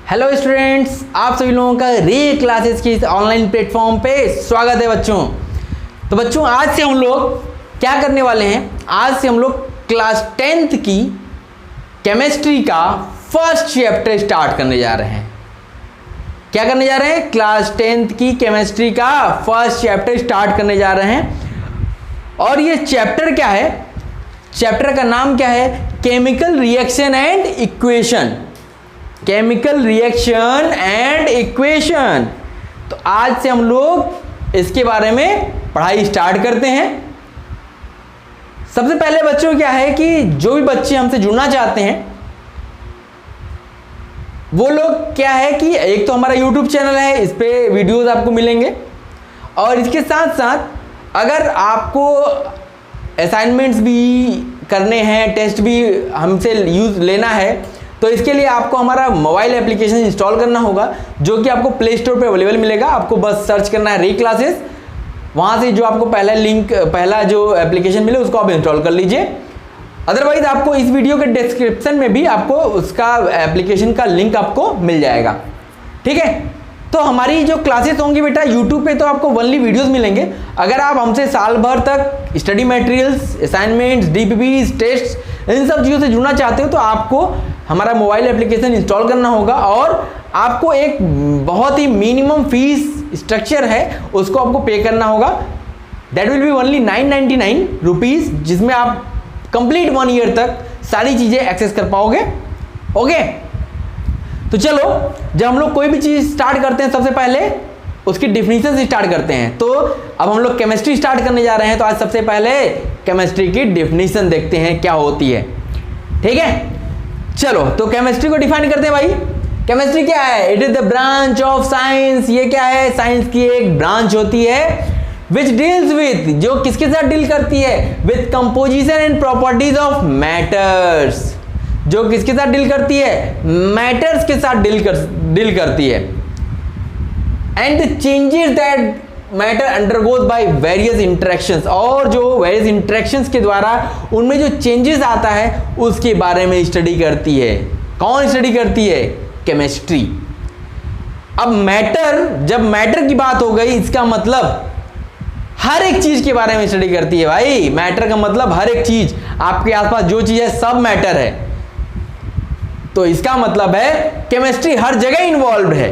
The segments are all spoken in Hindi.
हेलो स्टूडेंट्स, आप सभी लोगों का रे क्लासेस की इस ऑनलाइन प्लेटफॉर्म पे स्वागत है बच्चों। तो बच्चों आज से हम लोग क्या करने वाले हैं, आज से हम लोग क्लास 10th की केमिस्ट्री का फर्स्ट चैप्टर स्टार्ट करने जा रहे हैं। क्या करने जा रहे हैं? क्लास 10th की केमिस्ट्री का फर्स्ट चैप्टर स्टार्ट करने जा रहे हैं। और ये चैप्टर क्या है? चैप्टर का नाम क्या है? Chemical reaction and equation. Chemical reaction and equation. तो आज से हम लोग इसके बारे में पढ़ाई स्टार्ट करते हैं। सबसे पहले बच्चों क्या है कि जो भी बच्चे हमसे जुड़ना चाहते हैं वो लोग क्या है कि एक तो हमारा YouTube चैनल है, इस पे वीडियोस आपको मिलेंगे, और इसके साथ साथ अगर आपको असाइनमेंट्स भी करने हैं, टेस्ट भी हमसे यूज लेना है, तो इसके लिए आपको हमारा मोबाइल एप्लीकेशन इंस्टॉल करना होगा, जो कि आपको प्ले स्टोर पे अवेलेबल मिलेगा। आपको बस सर्च करना है रे क्लासेस, वहाँ से जो आपको पहला जो एप्लीकेशन मिले उसको आप इंस्टॉल कर लीजिए। अदरवाइज आपको इस वीडियो के डिस्क्रिप्शन में भी आपको उसका एप्लीकेशन का लिंक आपको मिल जाएगा। ठीक है, तो हमारी जो क्लासेस होंगी बेटा यूट्यूब पे तो आपको ओनली वीडियोस मिलेंगे। अगर आप हमसे साल भर तक study materials, assignments, DPPs, test, इन सब चीज़ों से जुड़ना चाहते हो तो आपको हमारा मोबाइल एप्लीकेशन इंस्टॉल करना होगा, और आपको एक बहुत ही मिनिमम फीस स्ट्रक्चर है उसको आपको पे करना होगा। That will be only 999 rupees, जिसमें आप कंप्लीट 1 ईयर तक सारी चीज़ें एक्सेस कर पाओगे। ओके, तो चलो जब हम लोग कोई भी चीज़ स्टार्ट करते हैं सबसे पहले उसकी डेफिनेशन से स्टार्ट करते हैं। तो अब हम लोग केमिस्ट्री स्टार्ट करने जा रहे हैं, तो आज सबसे पहले केमिस्ट्री की डेफिनेशन देखते हैं क्या होती है। ठीक है, चलो तो केमिस्ट्री को डिफाइन करते हैं भाई। केमिस्ट्री क्या है? It is the branch of science. ये क्या है? साइंस की एक ब्रांच होती है विच डील्स विथ, जो किसके साथ डील करती है? With composition and properties of matters. जो किसके साथ डील करती है? मैटर्स के साथ डील करती है। And the changes that matter undergoes by various interactions, और जो वेरियस इंटरेक्शंस के द्वारा उनमें जो चेंजेस आता है उसके बारे में स्टडी करती है। कौन स्टडी करती है? केमिस्ट्री। अब मैटर, जब मैटर की बात हो गई, इसका मतलब हर एक चीज के बारे में स्टडी करती है भाई। मैटर का मतलब हर एक चीज, आपके आसपास जो चीज है सब मैटर है। तो इसका मतलब है केमिस्ट्री हर जगह इन्वॉल्व है।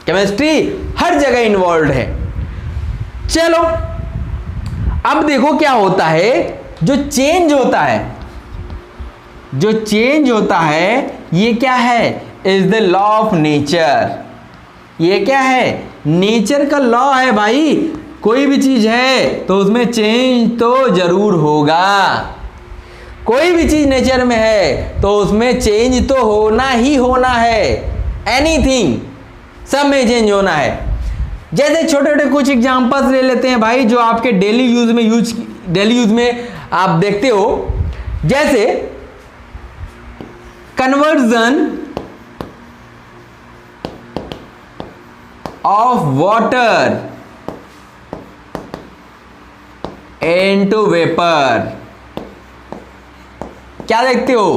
केमिस्ट्री हर जगह इन्वॉल्व है। चलो अब देखो क्या होता है। जो चेंज होता है, जो चेंज होता है ये क्या है? Is the law of nature. ये क्या है? नेचर का लॉ है भाई। कोई भी चीज है तो उसमें चेंज तो जरूर होगा। कोई भी चीज नेचर में है तो उसमें चेंज तो होना ही होना है। एनीथिंग, सब में चेंज होना है। जैसे छोटे छोटे कुछ एग्जांपल्स ले लेते हैं भाई, जो आपके डेली यूज में आप देखते हो। जैसे conversion of water into vapour. क्या देखते हो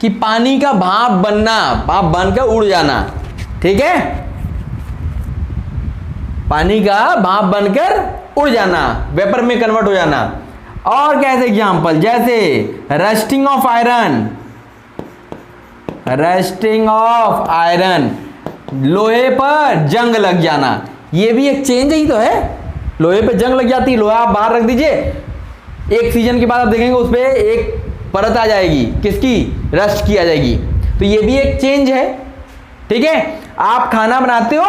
कि पानी का भाप बनना, भाप बनकर उड़ जाना। ठीक है, पानी का भाप बनकर उड़ जाना, वेपर में कन्वर्ट हो जाना। और कैसे एग्जांपल, जैसे rusting of iron. Rusting of iron, लोहे पर जंग लग जाना। ये भी एक चेंज ही तो है। लोहे पर जंग लग जाती है, लोहा आप बाहर रख दीजिए, एक सीजन के बाद आप देखेंगे उस पर एक परत आ जाएगी, किसकी? रस्ट की आ जाएगी। तो ये भी एक चेंज है। ठीक है, आप खाना बनाते हो,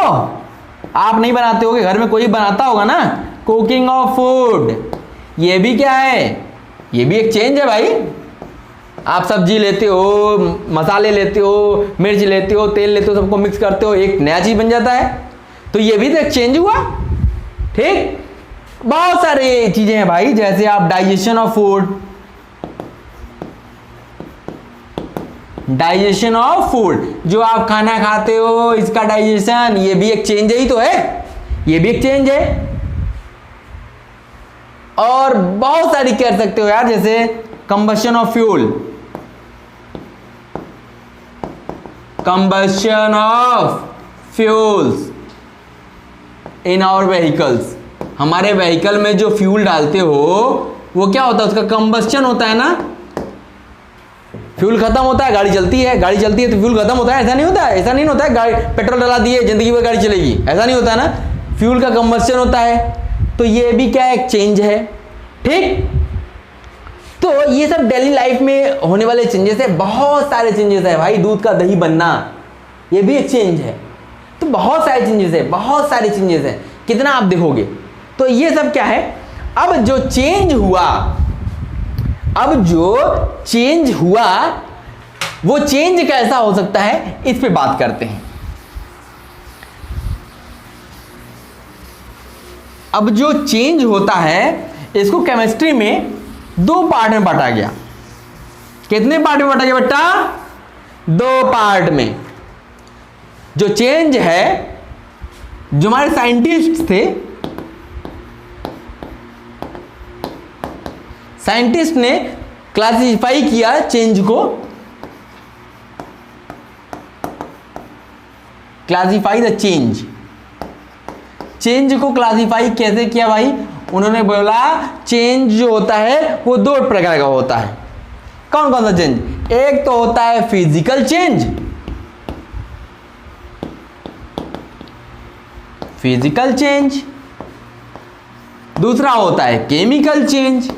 आप नहीं बनाते होगे, घर में कोई बनाता होगा ना, कुकिंग ऑफ फूड। ये भी क्या है? ये भी एक चेंज है भाई। आप सब्जी लेते हो, मसाले लेते हो, मिर्च लेते हो, तेल लेते हो, सबको मिक्स करते हो, एक नया चीज बन जाता है। तो ये भी तो एक चेंज हुआ। ठीक, बहुत सारे चीजें हैं भाई। जैसे आप digestion of food, digestion of food, जो आप खाना खाते हो इसका डाइजेशन, ये भी एक चेंज ही तो है। ये भी एक चेंज है। और बहुत सारी कह सकते हो यार, जैसे combustion of fuel, combustion of fuels in our vehicles. हमारे व्हीकल में जो फ्यूल डालते हो वो क्या होता है, उसका कंबस्शन होता है ना। फ्यूल खत्म होता है, गाड़ी चलती है, गाड़ी चलती है तो फ्यूल खत्म होता है, ऐसा नहीं होता है, ऐसा नहीं होता है गाड़ी पेट्रोल डला दिए जिंदगी भर गाड़ी चलेगी, ऐसा नहीं होता है ना। फ्यूल का कंबस्शन होता है, तो ये भी क्या एक चेंज है, ठीक। तो ये सब डेली लाइफ में होने वाले चेंजेस है, बहुत सारे चेंजेस है भाई। दूध का दही बनना ये भी एक चेंज है। तो बहुत सारे चेंजेस है, बहुत सारे चेंजेस है, कितना आप देखोगे। तो ये सब क्या है, अब जो चेंज हुआ, अब जो चेंज हुआ वो चेंज कैसा हो सकता है, इस पे बात करते हैं। अब जो चेंज होता है इसको केमिस्ट्री में दो पार्ट में बांटा गया। कितने पार्ट में बांटा गया बेटा, दो पार्ट में। जो चेंज है, जो हमारे साइंटिस्ट थे, साइंटिस्ट ने क्लासिफाई किया चेंज को, क्लासिफाई द चेंज। चेंज को क्लासिफाई कैसे किया भाई, उन्होंने बोला चेंज जो होता है वो दो प्रकार का होता है। कौन कौन सा चेंज, एक तो होता है फिजिकल चेंज, फिजिकल चेंज, दूसरा होता है केमिकल चेंज,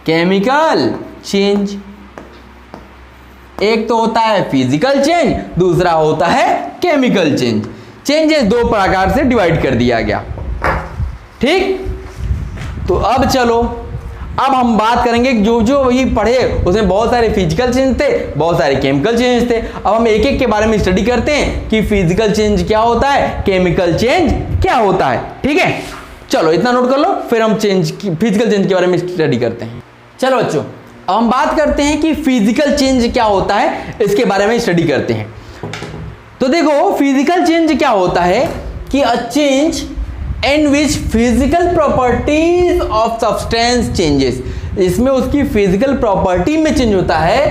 केमिकल चेंज। एक तो होता है फिजिकल चेंज, दूसरा होता है केमिकल चेंज। चेंजेस दो प्रकार से डिवाइड कर दिया गया, ठीक। तो अब चलो, अब हम बात करेंगे जो जो वही पढ़े उसमें बहुत सारे फिजिकल चेंज थे, बहुत सारे केमिकल चेंज थे। अब हम एक एक के बारे में स्टडी करते हैं कि फिजिकल चेंज क्या होता है, केमिकल चेंज क्या होता है, ठीक है। चलो इतना नोट कर लो, फिर हम फिजिकल चेंज के बारे में स्टडी करते हैं। चलो बच्चों, अब हम बात करते हैं कि फिजिकल चेंज क्या होता है, इसके बारे में स्टडी करते हैं। तो देखो फिजिकल चेंज क्या होता है कि a change in which physical properties of substance changes. इसमें उसकी फिजिकल प्रॉपर्टी में चेंज होता है,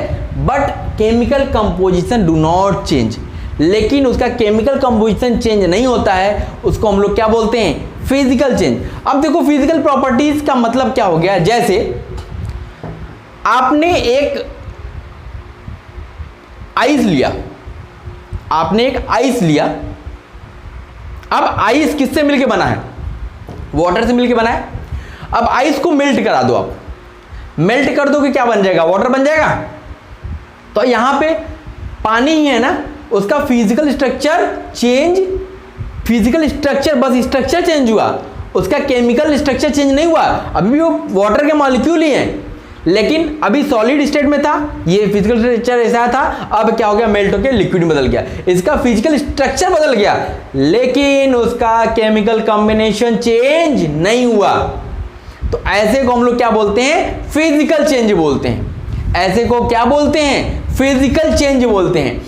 but chemical composition do not change. लेकिन उसका केमिकल कंपोजिशन चेंज नहीं होता है, उसको हम लोग क्या बोलते हैं, फिजिकल चेंज। अब देखो फिजिकल प्रॉपर्टीज का मतलब क्या हो गया, जैसे आपने एक आइस लिया, आपने एक आइस लिया। अब आइस किससे मिलके बना है, वाटर से मिलके बना है। अब आइस को मेल्ट करा दो, आप मेल्ट कर दो कि क्या बन जाएगा, वाटर बन जाएगा। तो यहां पे पानी ही है ना, उसका physical structure change, physical structure बस स्ट्रक्चर चेंज हुआ, उसका केमिकल स्ट्रक्चर चेंज नहीं हुआ। अभी भी वो वाटर के मॉलिक्यूल ही हैं, लेकिन अभी सॉलिड स्टेट में था, ये फिजिकल स्ट्रक्चर ऐसा था, अब क्या हो गया, मेल्ट होकर लिक्विड में बदल गया, इसका फिजिकल स्ट्रक्चर बदल गया, लेकिन उसका केमिकल कॉम्बिनेशन चेंज नहीं हुआ। तो ऐसे को हम लोग क्या बोलते हैं, फिजिकल चेंज बोलते हैं। ऐसे को क्या बोलते हैं, फिजिकल चेंज बोलते हैं।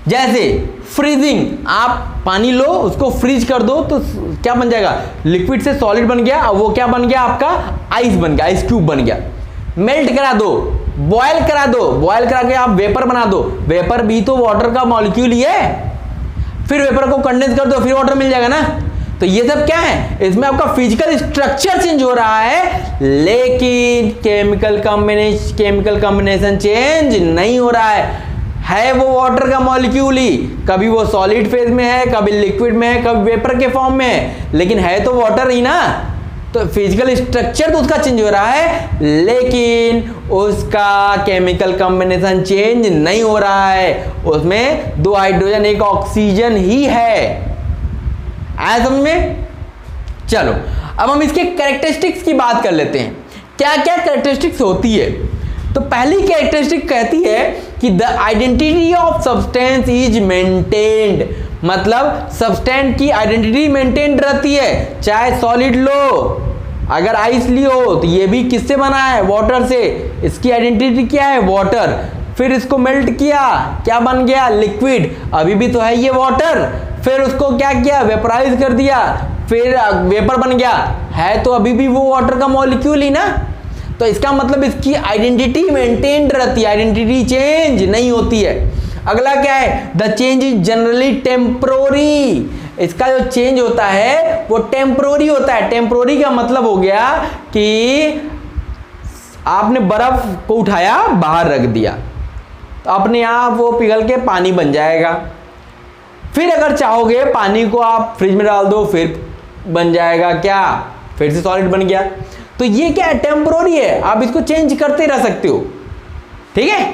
जैसे फ्रीजिंग, आप पानी लो उसको फ्रीज कर दो तो क्या बन जाएगा, लिक्विड से सॉलिड बन गया, और वो क्या बन गया आपका, आइस बन गया, आइस क्यूब बन गया। मेल्ट करा दो, बॉयल करा दो, बॉयल करा के आप वेपर बना दो, वेपर भी तो वाटर का मॉलिक्यूल ही है। फिर वेपर को कंडेंस कर दो, फिर वाटर मिल जाएगा ना। तो ये सब क्या है, इसमें आपका फिजिकल स्ट्रक्चर चेंज हो रहा है, लेकिन केमिकल कॉम्बिनेशन चेंज नहीं हो रहा है वो वाटर का मॉलिक्यूल ही, कभी वो सॉलिड फेज में है, कभी लिक्विड में है, कभी वेपर के फॉर्म में है, लेकिन है तो वाटर ही ना। तो फिजिकल स्ट्रक्चर तो उसका चेंज हो रहा है, लेकिन उसका केमिकल कॉम्बिनेशन चेंज नहीं हो रहा है, उसमें दो हाइड्रोजन एक ऑक्सीजन ही है। आया समझ में। चलो अब हम इसके कैरेक्टरिस्टिक्स की बात कर लेते हैं, क्या क्या कैरेक्टरिस्टिक्स होती है। तो पहली कैरेक्टरिस्टिक कहती है कि the identity of substance is maintained, मतलब सब्सटेंस की आइडेंटिटी मेंटेन रहती है, चाहे सॉलिड लो, अगर आइस लियो तो ये भी किससे बना है, वाटर से, इसकी आइडेंटिटी क्या है, वाटर। फिर इसको मेल्ट किया, क्या बन गया, लिक्विड, अभी भी तो है ये वाटर। फिर उसको क्या किया, वेपराइज कर दिया, फिर वेपर बन गया, है तो अभी भी वो वाटर का मॉलिक्यूल ही ना। तो इसका मतलब इसकी आइडेंटिटी मेंटेन रहती है, आइडेंटिटी चेंज नहीं होती है। अगला क्या है, the change is generally temporary. इसका जो चेंज होता है वो टेम्पोरी होता है। टेम्पोरी का मतलब हो गया कि आपने बर्फ को उठाया बाहर रख दिया तो अपने आप वो पिघल के पानी बन जाएगा। फिर अगर चाहोगे पानी को आप फ्रिज में डाल दो, फिर बन जाएगा क्या, फिर से सॉलिड बन गया। तो ये क्या है, टेम्पोरी है, आप इसको चेंज करते रह सकते हो। ठीक है,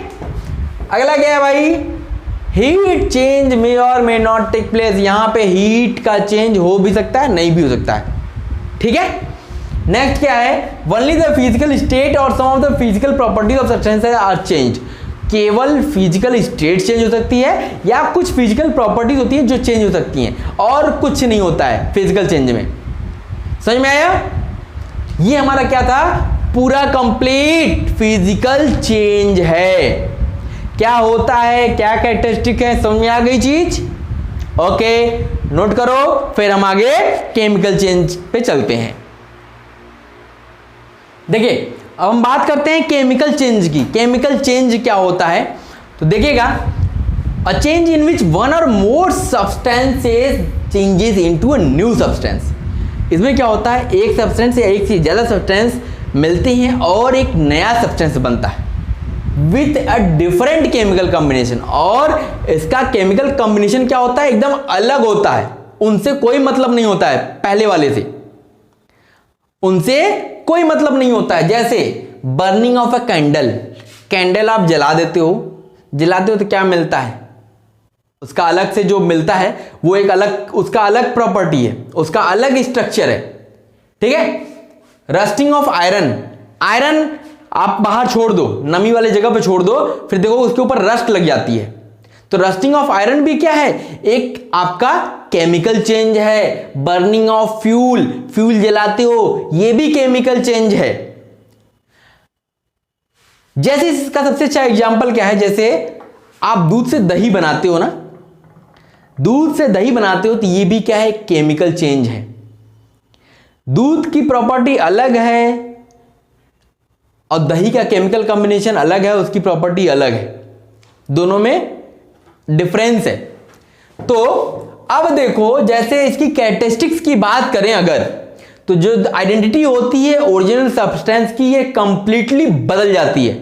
अगला क्या है भाई, हीट चेंज मे और मे नॉट टेक प्लेस। यहां पे हीट का चेंज हो भी सकता है, नहीं भी हो सकता है। ठीक है, नेक्स्ट क्या है, ओनली द फिजिकल स्टेट और some of the physical properties of substances are change. केवल फिजिकल स्टेट चेंज हो सकती है या कुछ फिजिकल प्रॉपर्टीज होती हैं जो चेंज हो सकती हैं, और कुछ नहीं होता है फिजिकल चेंज में। समझ में आया? ये हमारा क्या था, पूरा कंप्लीट फिजिकल चेंज है। क्या होता है, क्या कैरेक्टरिस्टिक है, समझ में आ गई चीज? ओके, नोट करो, फिर हम आगे केमिकल चेंज पे चलते हैं। देखिए, अब हम बात करते हैं केमिकल चेंज की। केमिकल चेंज क्या होता है, तो देखिएगा, a change in which one और मोर substances changes into a new substance. इसमें क्या होता है, एक सब्सटेंस या एक से ज्यादा सब्सटेंस मिलते हैं और एक नया सब्सटेंस बनता है with a different chemical combination. और इसका केमिकल कॉम्बिनेशन क्या होता है, एकदम अलग होता है, उनसे कोई मतलब नहीं होता है पहले वाले से, उनसे कोई मतलब नहीं होता है। जैसे burning of a candle, candle आप जला देते हो तो क्या मिलता है, उसका अलग से जो मिलता है वो एक अलग, उसका अलग प्रॉपर्टी है, उसका अलग स्ट्रक्चर है। ठीक है, रस्टिंग ऑफ आयरन, आयरन आप बाहर छोड़ दो, नमी वाले जगह पे छोड़ दो, फिर देखो उसके ऊपर रस्ट लग जाती है। तो रस्टिंग ऑफ आयरन भी क्या है, एक आपका केमिकल चेंज है। बर्निंग ऑफ फ्यूल, फ्यूल जलाते हो, ये भी केमिकल चेंज है। जैसे इसका सबसे अच्छा एग्जांपल क्या है, जैसे आप दूध से दही बनाते हो ना, दूध से दही बनाते हो तो ये भी क्या है, केमिकल चेंज है। दूध की प्रॉपर्टी अलग है और दही का केमिकल कॉम्बिनेशन अलग है, उसकी प्रॉपर्टी अलग है, दोनों में डिफरेंस है। तो अब देखो, जैसे इसकी कैरेक्टरिस्टिक्स की बात करें अगर, तो जो आइडेंटिटी होती है ओरिजिनल सब्सटेंस की, ये कंप्लीटली बदल जाती है,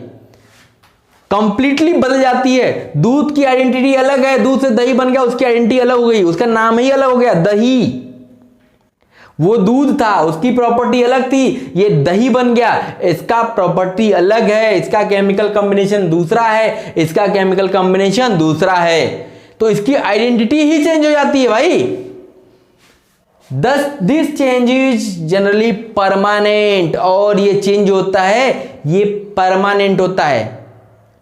कंप्लीटली बदल जाती है। दूध की आइडेंटिटी अलग है, दूध से दही बन गया, उसकी आइडेंटिटी अलग हो गई, उसका नाम ही अलग हो गया, दही। वो दूध था, उसकी प्रॉपर्टी अलग थी, ये दही बन गया, इसका प्रॉपर्टी अलग है, इसका केमिकल कॉम्बिनेशन दूसरा है, इसका केमिकल कॉम्बिनेशन दूसरा है, तो इसकी आइडेंटिटी ही चेंज हो जाती है भाई। This change is generally permanent, और ये चेंज होता है, ये परमानेंट होता है।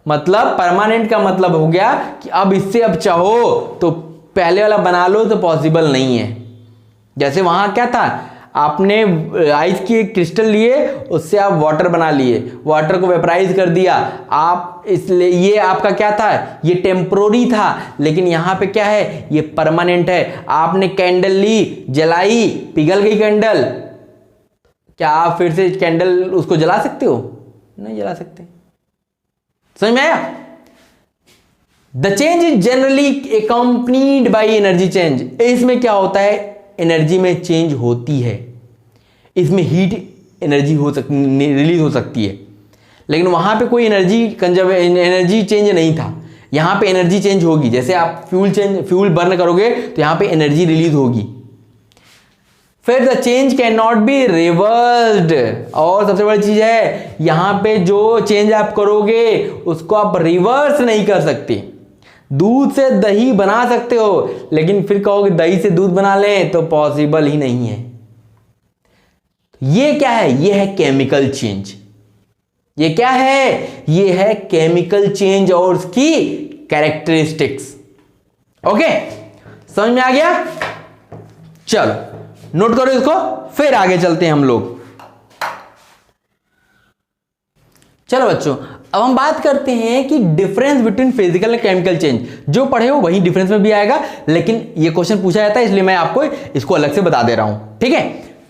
मतलब परमानेंट का मतलब हो गया कि अब इससे अब चाहो तो पहले वाला बना लो, तो पॉसिबल नहीं है। जैसे वहां क्या था, आपने आइस की एक क्रिस्टल लिए, उससे आप वाटर बना लिए, वाटर को वेपराइज कर दिया आप, इसलिए ये आपका क्या था, ये टेम्पोररी था, लेकिन यहां पे क्या है, ये परमानेंट है। आपने कैंडल ली, जलाई, पिघल गई कैंडल, क्या आप फिर से कैंडल उसको जला सकते हो? नहीं जला सकते। समझ में आया? The change is generally accompanied by energy change. इसमें क्या होता है, एनर्जी में चेंज होती है, इसमें हीट एनर्जी रिलीज हो सकती है, लेकिन वहां पे कोई एनर्जी चेंज नहीं था। यहां पे एनर्जी चेंज होगी, जैसे आप फ्यूल बर्न करोगे तो यहां पे एनर्जी रिलीज होगी। फिर the change can not be reversed, और सबसे बड़ी चीज है, यहां पे जो चेंज आप करोगे उसको आप रिवर्स नहीं कर सकते। दूध से दही बना सकते हो, लेकिन फिर कहोगे दही से दूध बना लें, तो पॉसिबल ही नहीं है। ये क्या है, ये है केमिकल चेंज। ये क्या है, ये है केमिकल चेंज और उसकी कैरेक्टरिस्टिक्स। ओके, समझ में आ गया? चलो नोट करो इसको, फिर आगे चलते हैं हम लोग। चलो बच्चों, अब हम बात करते हैं कि difference between physical and chemical change. जो पढ़े हो वही डिफरेंस में भी आएगा, लेकिन ये क्वेश्चन पूछा जाता है, इसलिए मैं आपको इसको अलग से बता दे रहा हूं। ठीक है,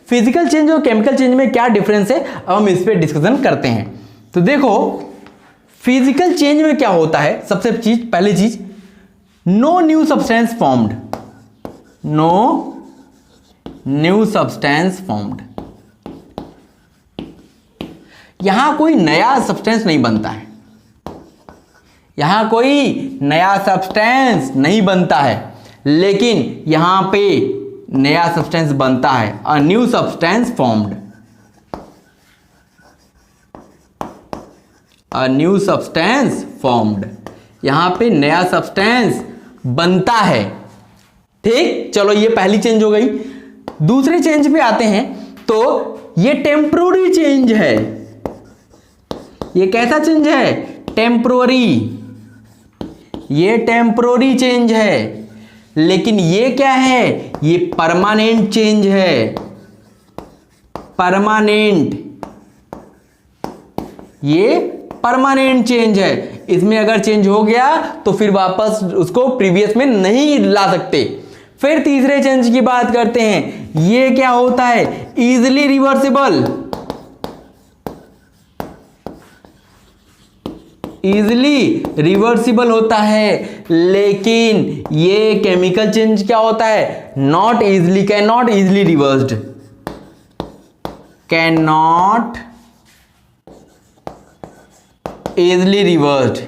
फिजिकल चेंज और केमिकल चेंज में क्या डिफरेंस है, अब हम इस पर डिस्कशन करते हैं। तो देखो, फिजिकल चेंज में क्या होता है, सबसे पहली चीज, no new substance formed, no new substance formed, यहां कोई नया सब्सटेंस नहीं बनता है, यहां कोई नया सब्सटेंस नहीं बनता है, लेकिन यहां पे नया सब्सटेंस बनता है, a new substance formed, a new substance formed, यहां पे नया सब्सटेंस बनता है। ठीक, चलो ये पहली चेंज हो गई। दूसरे चेंज पे आते हैं, तो ये टेम्पररी चेंज है। ये कैसा चेंज है? टेम्पररी, ये टेम्पररी चेंज है। लेकिन ये क्या है? ये परमानेंट चेंज है, परमानेंट, ये परमानेंट चेंज है। इसमें अगर चेंज हो गया तो फिर वापस उसको प्रीवियस में नहीं ला सकते। फिर तीसरे चेंज की बात करते हैं, ये क्या होता है? इजिली रिवर्सिबल, इजिली रिवर्सिबल होता है, लेकिन ये केमिकल चेंज क्या होता है? Not easily, can not easily reversed, can not easily reversed.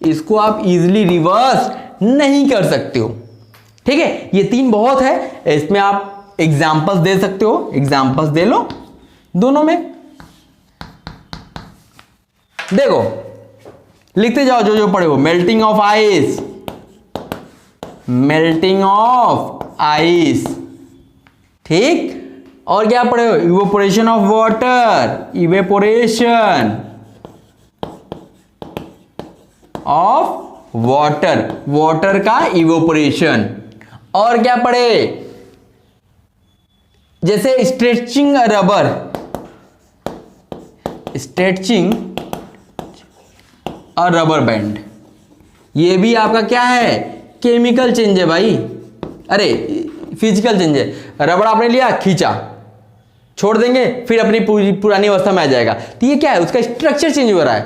इसको आप इजिली रिवर्स नहीं कर सकते हो। ठीक है, ये तीन बहुत है, इसमें आप एग्जांपल्स दे सकते हो, एग्जांपल्स दे लो दोनों में। देखो लिखते जाओ जो जो पढ़े हो। Melting of ice, melting of ice, ठीक। और क्या पढ़े हो? Evaporation of water, evaporation of water, water का इवेपोरेशन। और क्या पढ़े? जैसे स्ट्रेचिंग रबर, स्ट्रेचिंग और रबर बैंड, ये भी आपका क्या है? केमिकल चेंज है भाई। अरे फिजिकल चेंज है। रबर आपने लिया, खींचा, छोड़ देंगे, फिर अपनी पुरानी अवस्था में आ जाएगा। तो ये क्या है? उसका स्ट्रक्चर चेंज हो रहा है,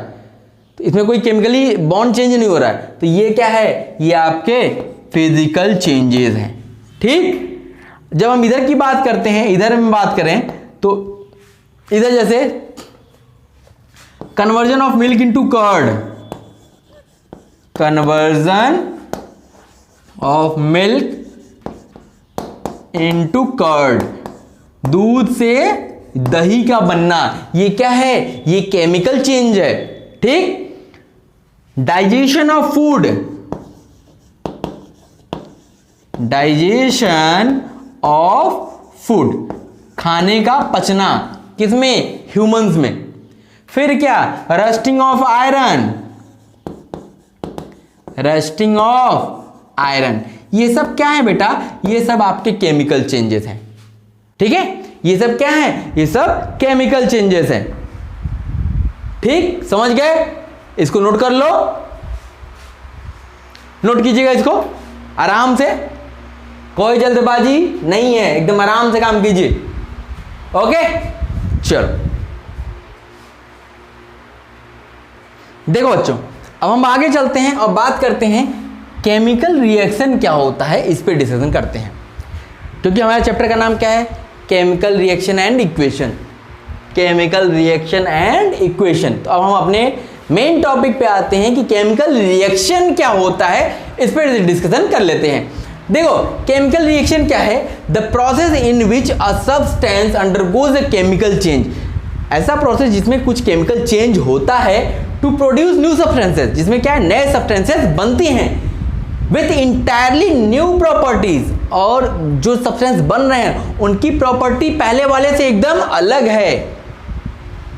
तो इसमें कोई केमिकली बॉन्ड चेंज नहीं हो रहा है। तो ये क्या है? ये आपके फिजिकल चेंजेस हैं। ठीक, जब हम इधर की बात करते हैं, इधर में बात करें तो इधर जैसे conversion of milk into curd, conversion of milk into curd, दूध से दही का बनना, ये क्या है? ये केमिकल चेंज है। ठीक, digestion of food, digestion of food, खाने का पचना, किसमें? ह्यूमंस में। फिर क्या? Rusting of iron, rusting of iron, ये सब क्या है बेटा? ये सब आपके केमिकल चेंजेस हैं। ठीक है, ये सब क्या है? ये सब केमिकल चेंजेस हैं। ठीक, समझ गए? इसको नोट कर लो, नोट कीजिएगा इसको आराम से, कोई जल्दबाजी नहीं है, एकदम आराम से काम कीजिए। ओके, चलो देखो बच्चों, अब हम आगे चलते हैं और बात करते हैं केमिकल रिएक्शन क्या होता है, इस पे डिस्कशन करते हैं। क्योंकि हमारे चैप्टर का नाम क्या है? Chemical reaction and equation, chemical reaction and equation. तो अब हम अपने मेन टॉपिक पे आते हैं कि केमिकल रिएक्शन क्या होता है, इस पर डिस्कशन कर लेते हैं। देखो, केमिकल रिएक्शन क्या है? The process in which a substance undergoes a chemical change, ऐसा प्रोसेस जिसमें कुछ केमिकल चेंज होता है टू प्रोड्यूस न्यू सब्सटेंसेस, जिसमें क्या है? नए सब्सटेंसेस बनती हैं विथ इंटायरली न्यू प्रॉपर्टीज, और जो सब्सटेंस बन रहे हैं उनकी प्रॉपर्टी पहले वाले से एकदम अलग है।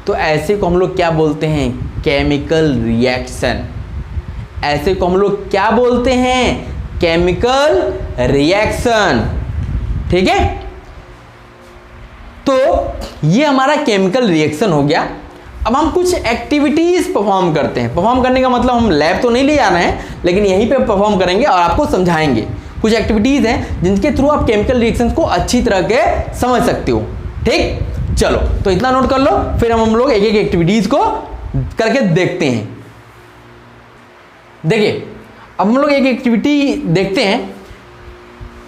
तो ऐसे को हम लोग क्या बोलते हैं? Chemical reaction. ऐसे को हम लोग क्या बोलते हैं? Chemical reaction. ठीक है, तो ये हमारा केमिकल रिएक्शन हो गया। अब हम कुछ एक्टिविटीज परफॉर्म करते हैं। परफॉर्म करने का मतलब हम लैब तो नहीं ले जा रहे हैं, लेकिन यहीं पे परफॉर्म करेंगे और आपको समझाएंगे। कुछ एक्टिविटीज हैं जिनके थ्रू आप केमिकल रिएक्शंस को अच्छी तरह के समझ सकते हो। ठीक, चलो तो इतना नोट कर लो, फिर हम लोग एक एक एक्टिविटीज को करके देखते हैं। देखिए अब हम लोग एक एक्टिविटी देखते हैं।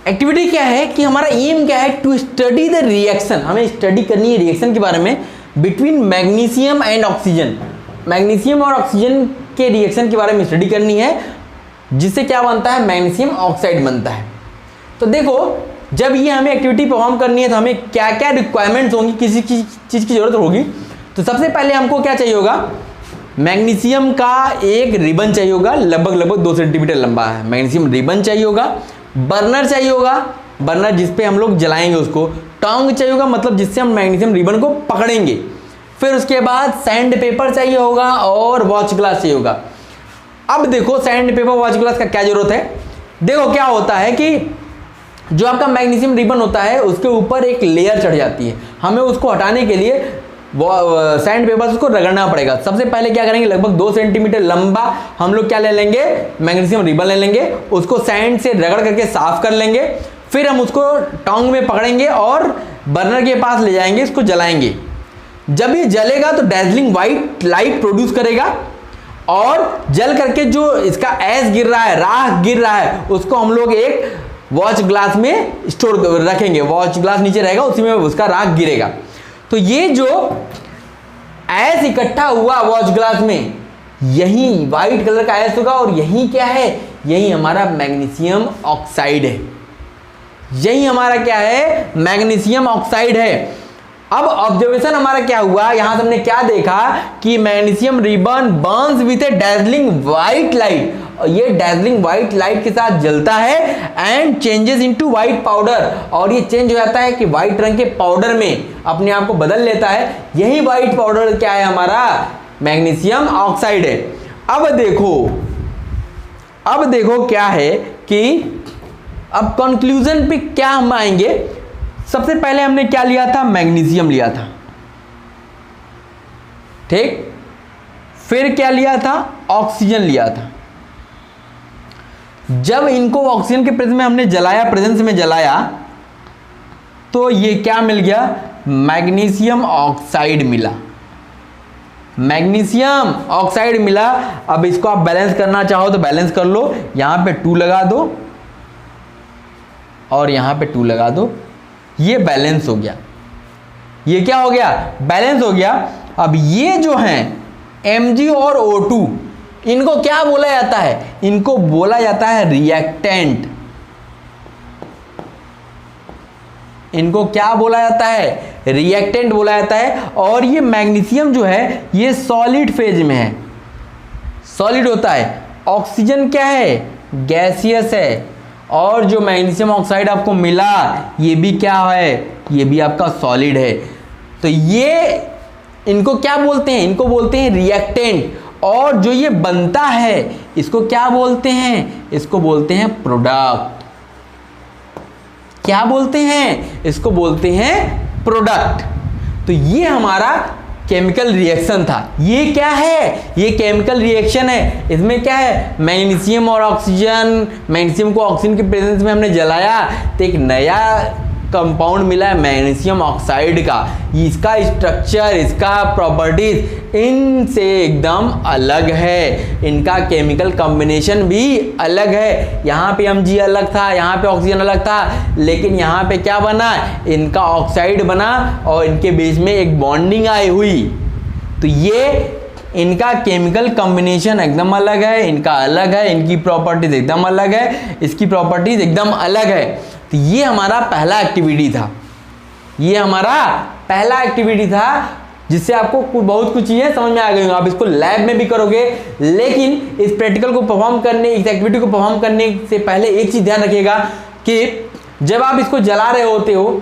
एक्टिविटी क्या है कि हमारा एम क्या है, टू स्टडी द रिएक्शन, हमें स्टडी करनी है रिएक्शन के बारे में between magnesium and oxygen. Magnesium और ऑक्सीजन के रिएक्शन के बारे में स्टडी करनी है, जिससे क्या बनता है, मैग्नीशियम ऑक्साइड बनता है। तो देखो जब ये हमें एक्टिविटी परफॉर्म करनी है तो हमें क्या क्या रिक्वायरमेंट्स होंगी, किसी चीज़ की जरूरत होगी। तो सबसे पहले हमको क्या चाहिए होगा, मैग्नीशियम का एक रिबन चाहिए होगा, लगभग 2 सेंटीमीटर लंबा है मैग्नीशियम रिबन चाहिए होगा। बर्नर चाहिए होगा, बर्नर जिसपे हम लोग जलाएंगे उसको। टोंग चाहिए होगा, मतलब जिससे हम मैग्नीशियम रिबन को पकड़ेंगे। फिर उसके बाद सैंड पेपर चाहिए होगा और वॉच ग्लास चाहिए होगा। अब देखो सैंड पेपर वॉच ग्लास का क्या जरूरत है। देखो क्या होता है कि जो आपका मैग्नीशियम रिबन होता है उसके ऊपर एक लेयर चढ़ जाती है, हमें उसको हटाने के लिए सैंड पेपर उसको रगड़ना पड़ेगा। सबसे पहले क्या करेंगे, लगभग 2 सेंटीमीटर लंबा हम लोग क्या ले लेंगे, मैग्नीशियम रिबन ले लेंगे, उसको सैंड से रगड़ करके साफ कर लेंगे। फिर हम उसको टोंग में पकड़ेंगे और बर्नर के पास ले जाएंगे, इसको जलाएंगे। जब ये जलेगा तो डैजलिंग वाइट लाइट प्रोड्यूस करेगा और जल करके जो इसका ऐश गिर रहा है, राख गिर रहा है, उसको हम लोग एक वॉच ग्लास में स्टोर रखेंगे। वॉच ग्लास नीचे रहेगा, उसी में उसका राख गिरेगा। तो ये जो ऐश इकट्ठा हुआ वॉच ग्लास में, यही व्हाइट कलर का ऐश होगा और यही क्या है, यही हमारा मैग्नीशियम ऑक्साइड है। यही हमारा क्या है, मैग्नीशियम ऑक्साइड है। अब ऑब्जर्वेशन हमारा क्या हुआ, यहां से हमने क्या देखा कि magnesium ribbon Burns with A dazzling white light, ये डैजलिंग व्हाइट लाइट के साथ जलता है and changes into white powder, और ये चेंज हो जाता है कि व्हाइट रंग के पाउडर में अपने आप को बदल लेता है। यही व्हाइट पाउडर क्या है, हमारा मैग्नीशियम ऑक्साइड है। अब देखो क्या है कि अब कंक्लूजन पे क्या हम आएंगे। सबसे पहले हमने क्या लिया था, मैग्नीशियम लिया था, ठीक। फिर क्या लिया था, ऑक्सीजन लिया था। जब इनको ऑक्सीजन के प्रेजेंस में हमने जलाया तो ये क्या मिल गया, मैग्नीशियम ऑक्साइड मिला, मैग्नीशियम ऑक्साइड मिला। अब इसको आप बैलेंस करना चाहो तो बैलेंस कर लो, यहां पे 2 लगा दो और यहां पे 2 लगा दो, ये बैलेंस हो गया। ये क्या हो गया, बैलेंस हो गया। अब ये जो हैं Mg और O2, इनको क्या बोला जाता है, इनको बोला जाता है रिएक्टेंट। इनको क्या बोला जाता है, रिएक्टेंट बोला जाता है। और ये मैग्नीशियम जो है ये सॉलिड फेज में है, सॉलिड होता है। ऑक्सीजन क्या है, गैसियस है। और जो मैग्नीशियम ऑक्साइड आपको मिला ये भी क्या है, ये भी आपका सॉलिड है। तो ये इनको क्या बोलते हैं, इनको बोलते हैं रिएक्टेंट। और जो ये बनता है इसको क्या बोलते हैं, इसको बोलते हैं प्रोडक्ट। क्या बोलते हैं, इसको बोलते हैं प्रोडक्ट। तो ये हमारा केमिकल रिएक्शन था। ये क्या है, ये केमिकल रिएक्शन है। इसमें क्या है, मैग्नीशियम और ऑक्सीजन, मैग्नीशियम को ऑक्सीजन के प्रेजेंस में हमने जलाया तो एक नया कंपाउंड मिला है मैग्नीशियम ऑक्साइड का। इसका स्ट्रक्चर, इसका प्रॉपर्टीज इनसे एकदम अलग है, इनका केमिकल कॉम्बिनेशन भी अलग है। यहाँ पे Mg अलग था, यहाँ पे ऑक्सीजन अलग था, लेकिन यहाँ पे क्या बना, इनका ऑक्साइड बना और इनके बीच में एक बॉन्डिंग आई हुई। तो ये इनका केमिकल कॉम्बिनेशन एकदम अलग है, इनका अलग है, इनकी प्रॉपर्टीज एकदम अलग है, इसकी प्रॉपर्टीज एकदम अलग है। तो ये हमारा पहला एक्टिविटी था, ये हमारा पहला एक्टिविटी था जिससे आपको बहुत कुछ चीजें समझ में आ गई। आप इसको लैब में भी करोगे, लेकिन इस प्रैक्टिकल को परफॉर्म करने, इस एक्टिविटी को परफॉर्म करने से पहले एक चीज ध्यान रखिएगा कि जब आप इसको जला रहे होते हो,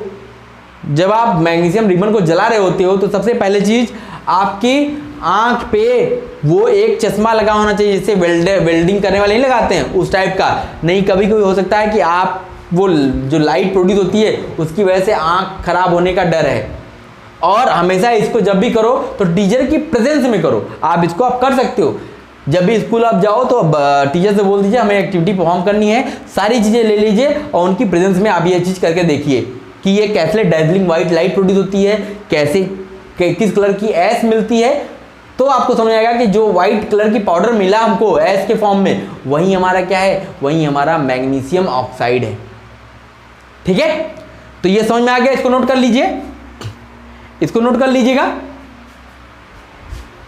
जब आप मैग्नीशियम रिबन को जला रहे होते हो, तो सबसे पहले चीज आपकी आंख पे वो एक चश्मा लगा होना चाहिए, जिससे वेल्डिंग करने वाले नहीं लगाते हैं उस टाइप का। नहीं, कभी कभी हो सकता है कि आप वो जो लाइट प्रोड्यूस होती है उसकी वजह से आंख खराब होने का डर है। और हमेशा इसको जब भी करो तो टीचर की प्रेजेंस में करो। आप इसको आप कर सकते हो, जब भी स्कूल आप जाओ तो टीचर से बोल दीजिए हमें एक्टिविटी परफॉर्म करनी है, सारी चीज़ें ले लीजिए और उनकी प्रेजेंस में आप ये चीज़ करके देखिए कि ये कैसे डैजलिंग वाइट लाइट प्रोड्यूस होती है, कैसे किस कलर की ऐश मिलती है। तो आपको समझ आएगा कि जो व्हाइट कलर की पाउडर मिला हमको एस के फॉर्म में, वही हमारा क्या है, वही हमारा मैग्नीशियम ऑक्साइड है। ठीक है, तो ये समझ में आ गया, इसको नोट कर लीजिए, इसको नोट कर लीजिएगा।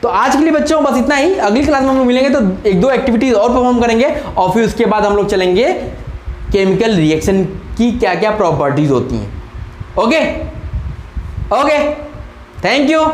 तो आज के लिए बच्चों बस इतना ही। अगली क्लास में हम लोग मिलेंगे तो एक दो एक्टिविटीज और परफॉर्म करेंगे और फिर उसके बाद हम लोग चलेंगे केमिकल रिएक्शन की क्या क्या प्रॉपर्टीज होती हैं। Okay okay, thank you.